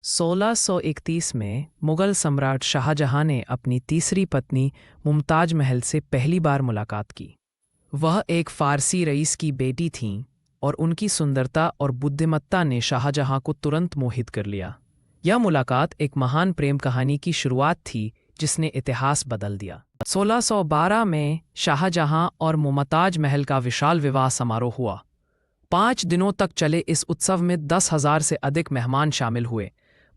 1631 में मुगल सम्राट शाहजहां ने अपनी तीसरी पत्नी मुमताज महल से पहली बार मुलाकात की। वह एक फारसी रईस की बेटी थीं और उनकी सुंदरता और बुद्धिमत्ता ने शाहजहां को तुरंत मोहित कर लिया। यह मुलाकात एक महान प्रेम कहानी की शुरुआत थी जिसने इतिहास बदल दिया। 1612 में शाहजहां और मुमताज महल का विशाल विवाह समारोह हुआ। 5 दिनों तक चले इस उत्सव में 10,000 से अधिक मेहमान शामिल हुए।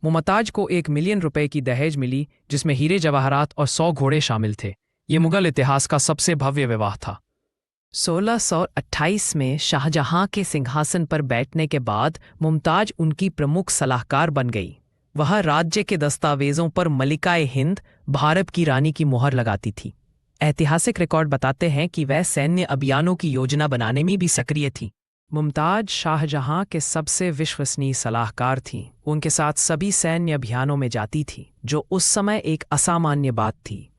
मुमताज को 1 मिलियन रुपए की दहेज मिली, जिसमें हीरे जवाहरात और 100 घोड़े शामिल थे। ये मुगल इतिहास का सबसे भव्य विवाह था। 1628 में शाहजहां के सिंहासन पर बैठने के बाद मुमताज उनकी प्रमुख सलाहकार बन गई। वह राज्य के दस्तावेजों पर मलिकाए हिंद, भारत की रानी की मुहर लगाती थी। ऐतिहासिक रिकॉर्ड बताते हैं कि वह सैन्य अभियानों की योजना बनाने में भी सक्रिय थी। मुमताज शाहजहां के सबसे विश्वसनीय सलाहकार थीं। उनके साथ सभी सैन्य अभियानों में जाती थी, जो उस समय एक असामान्य बात थी।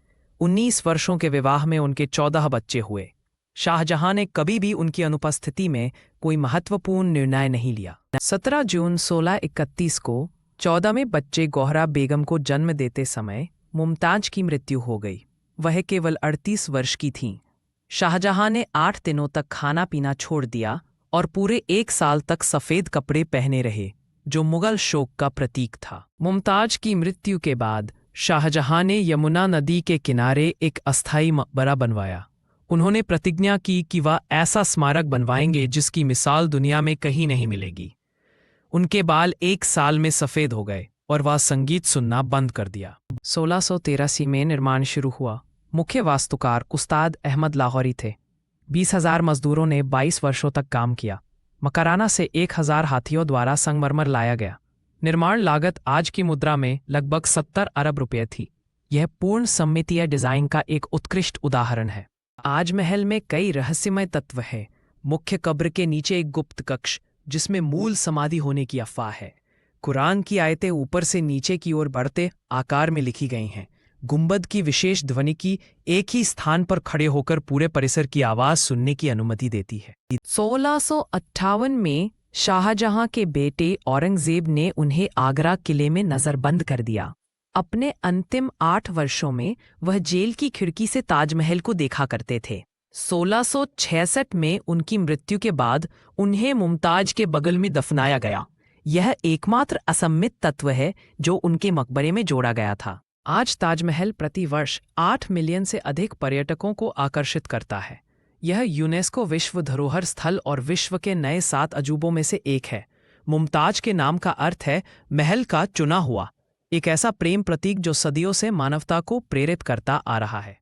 19 वर्षों के विवाह में उनके 14 बच्चे हुए। शाहजहां ने कभी भी उनकी अनुपस्थिति में कोई महत्वपूर्ण निर्णय नहीं लिया। 17 जून 1631 को 14वें बच्चे गौहरा बेगम को जन्म देते समय मुमताज की मृत्यु हो गई। वह केवल 38 वर्ष की थीं। शाहजहां ने 8 दिनों तक खाना पीना छोड़ दिया और पूरे 1 साल तक सफ़ेद कपड़े पहने रहे, जो मुगल शोक का प्रतीक था। मुमताज की मृत्यु के बाद शाहजहां ने यमुना नदी के किनारे एक अस्थायी मकबरा बनवाया। उन्होंने प्रतिज्ञा की कि वह ऐसा स्मारक बनवाएंगे जिसकी मिसाल दुनिया में कहीं नहीं मिलेगी। उनके बाल 1 साल में सफ़ेद हो गए और वह संगीत सुनना बंद कर दिया। 1683 में निर्माण शुरू हुआ। मुख्य वास्तुकार उस्ताद अहमद लाहौरी थे। 20,000 मजदूरों ने 22 वर्षों तक काम किया। मकराना से 1,000 हाथियों द्वारा संगमरमर लाया गया। निर्माण लागत आज की मुद्रा में लगभग 70 अरब रुपये थी। यह पूर्ण सममितीय डिजाइन का एक उत्कृष्ट उदाहरण है। आज महल में कई रहस्यमय तत्व हैं। मुख्य कब्र के नीचे एक गुप्त कक्ष जिसमें मूल समाधि होने की अफवाह है। कुरान की आयतें ऊपर से नीचे की ओर बढ़ते आकार में लिखी गई हैं। गुंबद की विशेष ध्वनिकी एक ही स्थान पर खड़े होकर पूरे परिसर की आवाज सुनने की अनुमति देती है। 1658 में शाहजहां के बेटे औरंगजेब ने उन्हें आगरा किले में नजरबंद कर दिया। अपने अंतिम 8 वर्षों में वह जेल की खिड़की से ताजमहल को देखा करते थे। 1666 में उनकी मृत्यु के बाद उन्हें मुमताज के बगल में दफनाया गया। यह एकमात्र असम्मित तत्व है जो उनके मकबरे में जोड़ा गया था। आज ताजमहल प्रतिवर्ष 8 मिलियन से अधिक पर्यटकों को आकर्षित करता है। यह यूनेस्को विश्व धरोहर स्थल और विश्व के नए 7 अजूबों में से एक है। मुमताज के नाम का अर्थ है महल का चुना हुआ, एक ऐसा प्रेम प्रतीक जो सदियों से मानवता को प्रेरित करता आ रहा है।